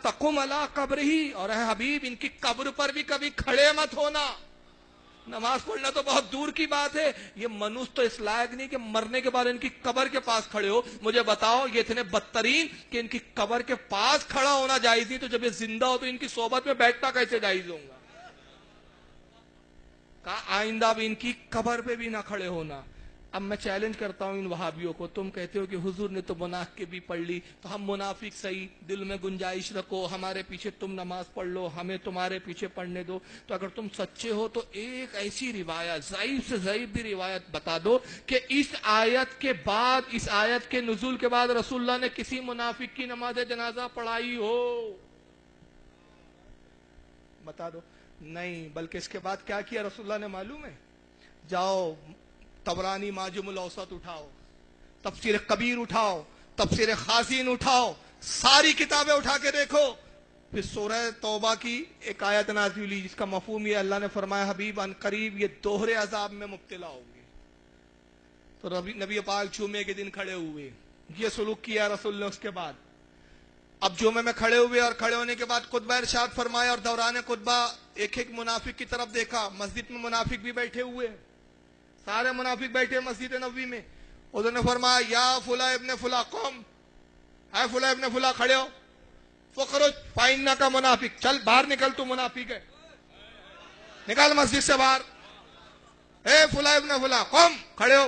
تقم علی قبرہ، اور اے حبیب ان کی قبر پر بھی کبھی کھڑے مت ہونا۔ نماز پڑھنا تو بہت دور کی بات ہے، یہ منوس تو اس لائق نہیں کہ مرنے کے بعد ان کی قبر کے پاس کھڑے ہو۔ مجھے بتاؤ یہ اتنے بدترین کہ ان کی قبر کے پاس کھڑا ہونا جائز نہیں، تو جب یہ زندہ ہو تو ان کی صحبت میں بیٹھنا کیسے جائز ہوگا؟ کہا آئندہ بھی ان کی قبر پہ بھی نہ کھڑے ہونا۔ اب میں چیلنج کرتا ہوں ان وہابیوں کو، تم کہتے ہو کہ حضور نے تو منافق بھی پڑھ لی، تو ہم منافق صحیح، دل میں گنجائش رکھو، ہمارے پیچھے تم نماز پڑھ لو، ہمیں تمہارے پیچھے پڑھنے دو۔ تو اگر تم سچے ہو تو ایک ایسی روایت، ضعیف سے ضعیف بھی روایت بتا دو کہ اس آیت کے بعد، اس آیت کے نزول کے بعد رسول اللہ نے کسی منافق کی نماز جنازہ پڑھائی ہو، بتا دو۔ نہیں، بلکہ اس کے بعد کیا کیا رسول اللہ نے معلوم ہے؟ جاؤ طبرانی معجم الاوسط اٹھاؤ، تفسیر کبیر اٹھاؤ، تفسیر خازین اٹھاؤ، ساری کتابیں اٹھا کے دیکھو، پھر سورہ توبہ کی ایک آیت نازل ہوئی جس کا مفہوم یہ اللہ نے فرمایا حبیب ان قریب یہ دوہرے عذاب میں مبتلا ہوں گے۔ تو نبی پاک جمعے کے دن کھڑے ہوئے، یہ سلوک کیا رسول اللہ۔ اس کے بعد اب جمعے میں کھڑے ہوئے اور کھڑے ہونے کے بعد خطبہ ارشاد فرمایا، اور دوران خطبہ ایک ایک منافق کی طرف دیکھا، مسجد میں منافق بھی بیٹھے ہوئے، سارے منافق بیٹھے مسجد نبوی میں۔ انہوں نے فرمایا یا فلاں ابن فلاں قوم، اے فلاں ابن فلاں کھڑے ہو، فخرج فائنہ کا منافق، چل باہر نکل، تو منافق ہے، نکال مسجد سے باہر۔ اے فلاں ابن فلاں قوم کھڑے ہو،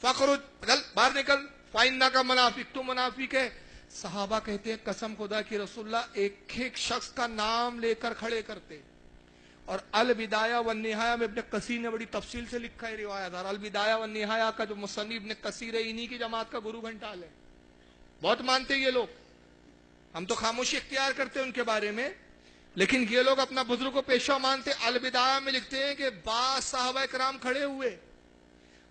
فخرج چل باہر نکل، فائنہ کا منافق، تو منافق ہے۔ صحابہ کہتے ہیں قسم خدا کی رسول اللہ ایک ایک شخص کا نام لے کر کھڑے کرتے، اور البدایہ والنہایہ میں ابن کثیر نے بڑی تفصیل سے لکھا ہے روایت، اور البدایہ والنہایہ کا جو مصنف ابن کثیر ہے انہی کی جماعت کا گرو گھنٹال ہے، بہت مانتے یہ لوگ، ہم تو خاموشی اختیار کرتے ان کے بارے میں، لیکن یہ لوگ اپنا بزرگ کو پیشوا مانتے۔ البدایہ میں لکھتے ہیں کہ بعض صحابہ کرام کھڑے ہوئے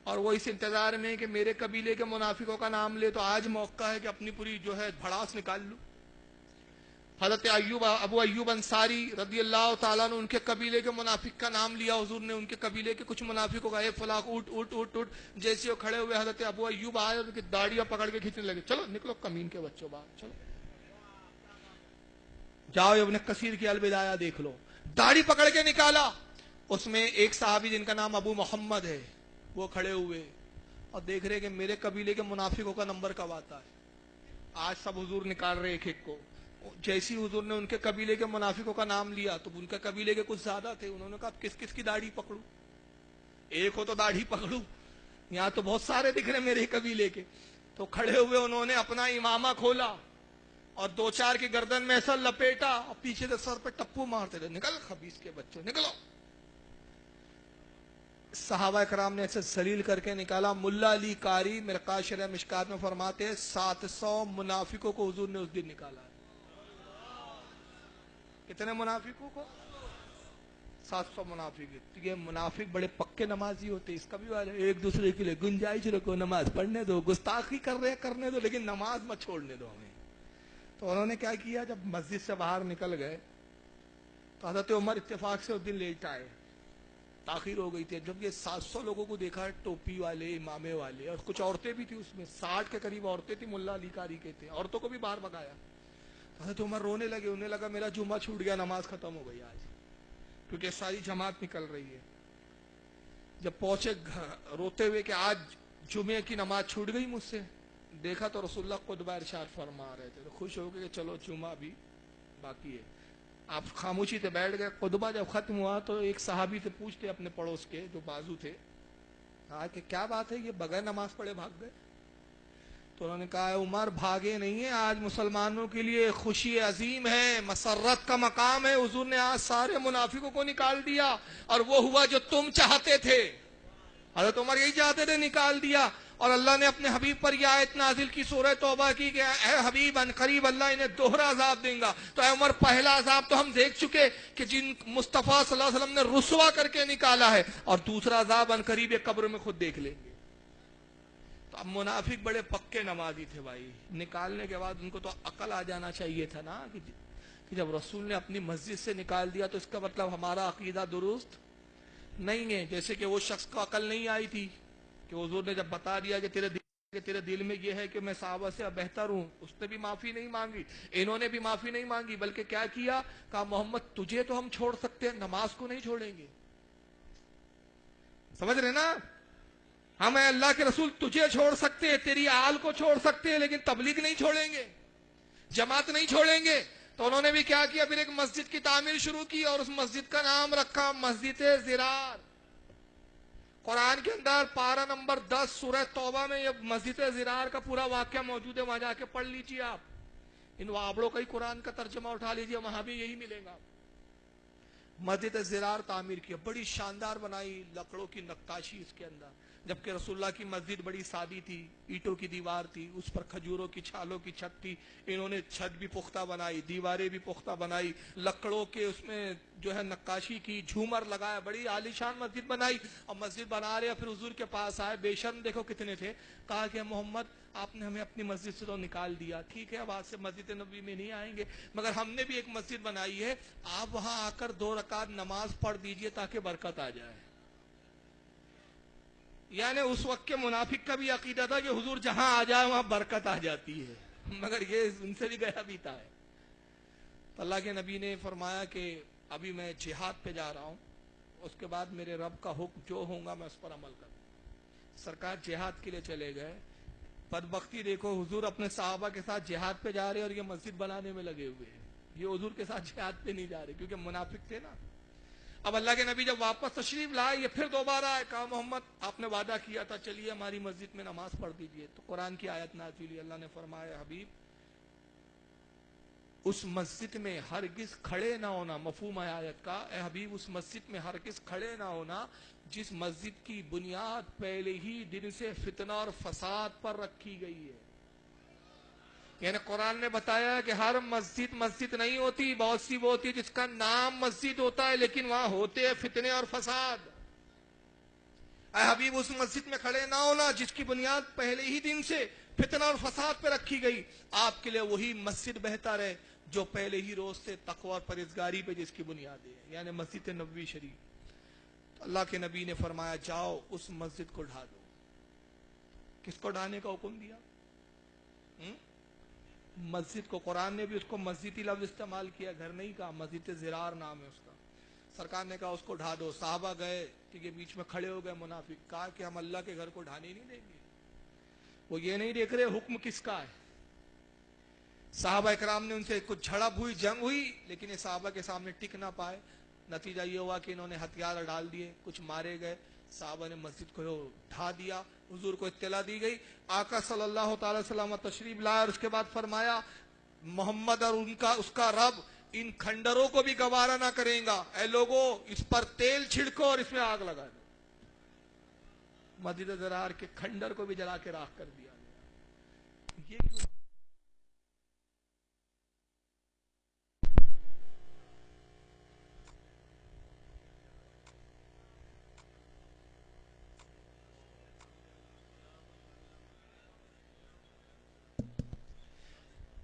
اور وہ اس انتظار میں کہ میرے قبیلے کے منافقوں کا نام لے تو آج موقع ہے کہ اپنی پوری جو ہے بھڑاس نکال لوں۔ حضرت ابو ایوب انصاری رضی اللہ تعالیٰ نے ان کے قبیلے کے منافق کا نام لیا، حضور نے ان کے قبیلے کے کچھ منافقوں کا، اے فلاں اٹھ اٹھ اٹھ اٹھ، جیسے وہ کھڑے ہوئے حضرت ابو ایوب آئے اور ان کی داڑیاں پکڑ کے کھینچنے لگے، چلو نکلو کمین کے بچوں باہر، چلو جاؤ ابن کثیر کی البدایہ دیکھ لو، داڑھی پکڑ کے نکالا۔ اس میں ایک صحابی جن کا نام ابو محمد ہے، وہ کھڑے ہوئے اور دیکھ رہے کہ میرے قبیلے کے منافقوں کا نمبر کب آتا ہے۔ آج سب حضور نکال رہے ایک ایک کو، جیسی حضور نے ان کے قبیلے کے منافقوں کا نام لیا تو ان کے قبیلے کے کچھ زیادہ تھے، انہوں نے کہا کس کس کی داڑھی پکڑوں، ایک ہو تو داڑھی پکڑوں، یہاں تو بہت سارے دکھ رہے میرے قبیلے کے۔ تو کھڑے ہوئے انہوں نے اپنا امامہ کھولا اور دو چار کی گردن میں ایسا لپیٹا اور پیچھے سے سر پہ ٹپو مارتے تھے، نکل خبیث کے بچوں نکلو۔ صحابہ کرام نے ایسے ذلیل کر کے نکالا۔ ملا علی قاری مرقات شرح مشکات میں فرماتے ہیں 700 منافقوں کو حضور نے اس دن نکالا۔ کتنے منافقوں کو؟ 700 منافق۔ یہ منافق بڑے پکے نمازی ہوتے، اس کا بھی والا ایک دوسرے کے لیے گنجائش رکھو، نماز پڑھنے دو، گستاخی کر رہے کرنے دو لیکن نماز مت چھوڑنے دو ہمیں۔ تو انہوں نے کیا کیا، جب مسجد سے باہر نکل گئے تو حضرت عمر اتفاق سے اس دن لیٹ آئے، تاخیر ہو گئی تھی۔ جب یہ 700 لوگوں کو دیکھا، ٹوپی والے، امامے والے، اور کچھ عورتیں بھی تھی اس میں، 60 کے قریب عورتیں تھیں، ملا علی قاری کے تھے، عورتوں کو بھی باہر بگایا۔ حضرت عمر رونے لگے، انہیں لگا میرا جمعہ چھوٹ گیا، نماز ختم ہو گئی آج، کیونکہ ساری جماعت نکل رہی ہے۔ جب پہنچے روتے ہوئے کہ آج جمعے کی نماز چھوٹ گئی مجھ سے، دیکھا تو رسول اللہ خطبہ ارشاد فرما رہے تھے، تو خوش ہو گئے کہ چلو جمعہ بھی باقی ہے۔ آپ خاموشی سے بیٹھ گئے۔ خطبہ جب ختم ہوا تو ایک صحابی سے پوچھتے اپنے پڑوس کے جو بازو تھے، کہا کہ کیا بات ہے، یہ بغیر نماز پڑھے بھاگ گئے؟ تو انہوں نے کہا عمر بھاگے نہیں ہیں، آج مسلمانوں کے لیے خوشی عظیم ہے، مسرت کا مقام ہے، حضور نے آج سارے منافقوں کو نکال دیا اور وہ ہوا جو تم چاہتے تھے۔ حضرت عمر یہی چاہتے تھے، نکال دیا، اور اللہ نے اپنے حبیب پر یہ آیت نازل کی، سورہ توبہ کی کہ اے حبیب ان قریب اللہ انہیں دوہرا عذاب دیں گا۔ تو اے عمر پہلا عذاب تو ہم دیکھ چکے کہ جن مصطفیٰ صلی اللہ علیہ وسلم نے رسوا کر کے نکالا ہے، اور دوسرا عذاب ان قریب قبر میں خود دیکھ لیں گے۔ تو اب منافق بڑے پکے نمازی تھے بھائی، نکالنے کے بعد ان کو تو عقل آ جانا چاہیے تھا نا کہ جب رسول نے اپنی مسجد سے نکال دیا تو اس کا مطلب ہمارا عقیدہ درست نہیں ہے۔ جیسے کہ وہ شخص کو عقل نہیں آئی تھی کہ حضور نے جب بتا دیا کہ تیرے کہ تیرے دل میں یہ ہے کہ میں صحابہ سے بہتر ہوں. اس نے بھی معافی نہیں مانگی, انہوں نے بھی معافی نہیں مانگی, بلکہ کیا کیا, کہا محمد تجھے تو ہم چھوڑ سکتے ہیں, نماز کو نہیں چھوڑیں گے. سمجھ رہے نا, ہم اے اللہ کے رسول تجھے چھوڑ سکتے ہیں, تیری آل کو چھوڑ سکتے ہیں, لیکن تبلیغ نہیں چھوڑیں گے, جماعت نہیں چھوڑیں گے. تو انہوں نے بھی کیا کیا, پھر ایک مسجد کی تعمیر شروع کی اور اس مسجد کا نام رکھا مسجد زرار. قرآن کے اندر پارہ نمبر 10 سورہ توبہ میں یہ مسجد زرار کا پورا واقعہ موجود ہے, وہاں جا کے پڑھ لیجیے آپ. ان وابڑوں کا ہی قرآن کا ترجمہ اٹھا لیجیے, وہاں بھی یہی ملے گا. مسجد زرار تعمیر کی, بڑی شاندار بنائی, لکڑوں کی نقاشی اس کے اندر, جبکہ رسول اللہ کی مسجد بڑی سادی تھی, اینٹوں کی دیوار تھی, اس پر کھجوروں کی چھالوں کی چھت تھی. انہوں نے چھت بھی پختہ بنائی, دیواریں بھی پختہ بنائی, لکڑوں کے اس میں جو ہے نقاشی کی, جھومر لگایا, بڑی عالیشان مسجد بنائی. اور مسجد بنا رہے, پھر حضور کے پاس آئے, بے شرم دیکھو کتنے تھے, کہا کہ محمد آپ نے ہمیں اپنی مسجد سے تو نکال دیا, ٹھیک ہے اب آج سے مسجد نبوی میں نہیں آئیں گے, مگر ہم نے بھی ایک مسجد بنائی ہے, آپ وہاں آ کر 2 رکعت نماز پڑھ دیجئے تاکہ برکت آ جائے. یعنی اس وقت کے منافق کا بھی عقیدہ تھا کہ حضور جہاں آ جائے وہاں برکت آ جاتی ہے, مگر یہ ان سے بھی گیا بیتا ہے. تو اللہ کے نبی نے فرمایا کہ ابھی میں جہاد پہ جا رہا ہوں, اس کے بعد میرے رب کا حکم جو ہوگا میں اس پر عمل کروں. سرکار جہاد کے لیے چلے گئے. بدبختی دیکھو, حضور اپنے صحابہ کے ساتھ جہاد پہ جا رہے اور یہ مسجد بنانے میں لگے ہوئے ہیں. یہ حضور کے ساتھ جہاد پہ نہیں جا رہے کیونکہ منافق تھے نا. اب اللہ کے نبی جب واپس تشریف لائے, یہ پھر دوبارہ آئے, کہا محمد آپ نے وعدہ کیا تھا, چلیے ہماری مسجد میں نماز پڑھ دیجئے. تو قرآن کی آیت نازل ہوئی, اللہ نے فرمایا حبیب اس مسجد میں ہرگز کھڑے نہ ہونا. مفہوم ہے آیت کا, اے حبیب اس مسجد میں ہرگز کھڑے نہ ہونا جس مسجد کی بنیاد پہلے ہی دن سے فتنہ اور فساد پر رکھی گئی ہے. یعنی قرآن نے بتایا کہ ہر مسجد مسجد نہیں ہوتی, بہت سی وہ ہوتی ہے جس کا نام مسجد ہوتا ہے لیکن وہاں ہوتے ہیں فتنے اور فساد. اے حبیب اس مسجد میں کھڑے نہ ہونا جس کی بنیاد پہلے ہی دن سے فتنہ اور فساد پہ رکھی گئی. آپ کے لیے وہی مسجد بہتر ہے جو پہلے ہی روز سے تقوی اور پرہیزگاری پہ جس کی بنیاد ہے, یعنی مسجد نبوی شریف. تو اللہ کے نبی نے فرمایا جاؤ اس مسجد کو ڈھا دو. کس کو ڈھانے کا حکم دیا؟ مسجد کو. قرآن نے بھی اس کو مسجدی لفظ استعمال کیا, گھر نہیں کہا, مسجد زرار نام ہے اس کا. سرکار نے کہا اس کو ڈھا دو. صحابہ گئے, ٹھیک ہے, بیچ میں کھڑے ہو گئے منافق, کہا کہ ہم اللہ کے گھر کو ڈھانے نہیں دیں گے. وہ یہ نہیں دیکھ رہے حکم کس کا ہے. صحابہ اکرام نے ان سے کچھ جھڑپ ہوئی, جنگ ہوئی, لیکن یہ صحابہ کے سامنے ٹک نہ پائے. نتیجہ یہ ہوا کہ انہوں نے ہتھیار ڈال دیے, کچھ مارے گئے. صحابہ نے مسجد کو ڈھا دیا. حضور کو اطلاع دی گئی, آقا صلی اللہ تعالی وسلم تشریف لائے اور اس کے بعد فرمایا محمد اور اس کا رب ان کھنڈروں کو بھی گوارا نہ کریں گا. اے لوگوں اس پر تیل چھڑکو اور اس میں آگ لگا دو. مسجد زرار کے کھنڈر کو بھی جلا کے راکھ کر دیا گیا. یہ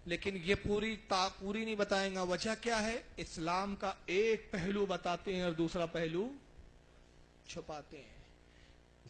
لیکن یہ پوری نہیں بتائیں گا. وجہ کیا ہے؟ اسلام کا ایک پہلو بتاتے ہیں اور دوسرا پہلو چھپاتے ہیں.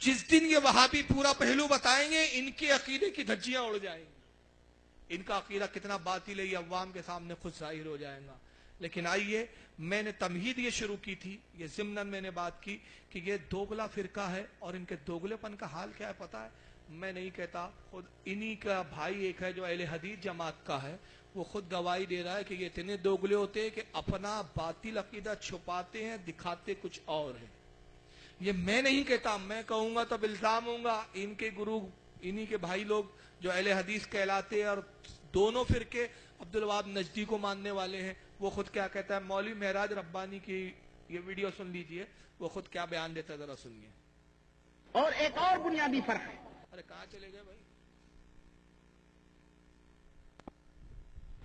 جس دن یہ وہابی پورا پہلو بتائیں گے ان کے عقیدے کی دھجیاں اڑ جائیں گی. ان کا عقیدہ کتنا باطل ہے یہ عوام کے سامنے خود ظاہر ہو جائے گا. لیکن آئیے, میں نے تمہید یہ شروع کی تھی, یہ ضمناً میں نے بات کی کہ یہ دوگلا فرقہ ہے اور ان کے دوگلے پن کا حال کیا ہے پتا ہے؟ میں نہیں کہتا, خود انہی کا بھائی ایک ہے جو اہل حدیث جماعت کا ہے, وہ خود گواہی دے رہا ہے کہ یہ اتنے دوگلے ہوتے ہیں کہ اپنا باطل عقیدہ چھپاتے ہیں, دکھاتے کچھ اور ہے. یہ میں نہیں کہتا, میں کہوں گا تو الزام ہوں گا ان کے گرو, انہی کے بھائی لوگ جو اہل حدیث کہلاتے ہیں اور دونوں فرقے عبدالوہاب نجدی کو ماننے والے ہیں. وہ خود کیا کہتا ہے, مولوی معراج ربانی کی یہ ویڈیو سن لیجئے, وہ خود کیا بیان دیتا ہے ذرا سنیے. اور ایک اور بنیادی فرق ہے. ارے کہاں چلے گئے بھائی؟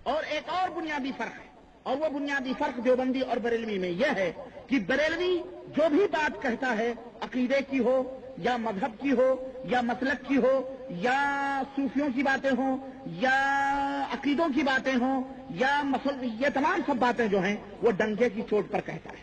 اور ایک اور بنیادی فرق ہے, اور وہ بنیادی فرق دیوبندی اور بریلوی میں یہ ہے کہ بریلوی جو بھی بات کہتا ہے, عقیدے کی ہو یا مذہب کی ہو یا مسلک کی ہو یا صوفیوں کی باتیں ہوں یا عقیدوں کی باتیں ہوں یا یہ تمام سب باتیں جو ہیں وہ ڈنکے کی چوٹ پر کہتا ہے.